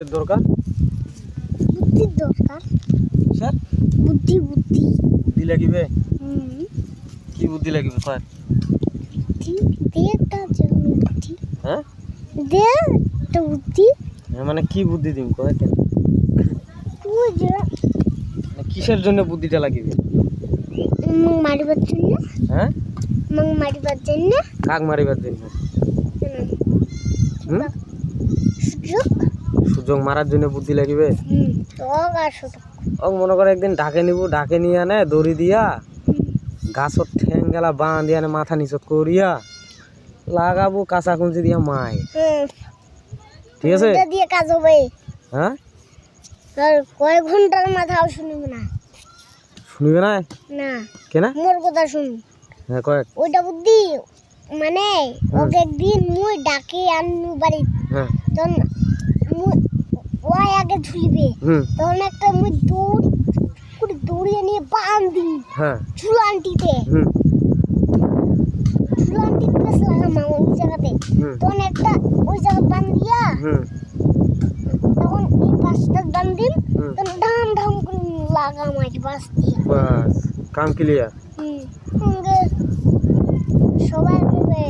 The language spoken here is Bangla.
দরকার বুদ্ধির দরকার স্যার বুদ্ধি বুদ্ধি বুদ্ধি লাগিবে হুম কি বুদ্ধি লাগিবে কয় বুদ্ধি দে একটা জন্য বুদ্ধি হ্যাঁ দে একটা বুদ্ধি মানে কি বুদ্ধি দিম কয় কেন তুই যে মানে কিসের জন্য বুদ্ধিটা লাগিবে মং মারিবার জন্য হ্যাঁ মং মারিবার জন্য কাক মারিবার জন্য হুম? সুযোগ সুযোগ মারার জন্য বুদ্ধি লাগিবে তোক আর সুযোগ ও মনে করে একদিন ঢাকে নিব ঢাকে নিয়ে আনে দড়ি দিয়া গাছত ঠ্যাং গেলা বাঁ দিয়ে আনে মাথা নিচত করিয়া লাগাবো কাঁচা কুঞ্চি দিয়া মায় ঠিক আছে এটা দিয়ে কাজ হবে হ্যাঁ আর কয়েক ঘন্টার মাথাও শুনবি না শুনিবে না না কেনা মোর কথা শুন হ্যাঁ কয়েক ওইটা বুদ্ধি মানে ওকে একদিন মুই ডাকে আনু বাড়ি হ্যাঁ তখন মুই ও আগে ঝুলিবে তখন একটা মুই দৌড়িয়ে নিয়ে বাঁধি হ্যাঁ ঝুলানটিতে ঝুলানটিতে লাগাম ওই জায়গাতে তখন একটা ওই জায়গা বান্ধিয়া তখন এই পাঁচটা বান্ধিম তখন ধাম ধাম করে লাগাম আজ বাস দিয়া বাস কাম ক্লিয়ার সবাই বলবে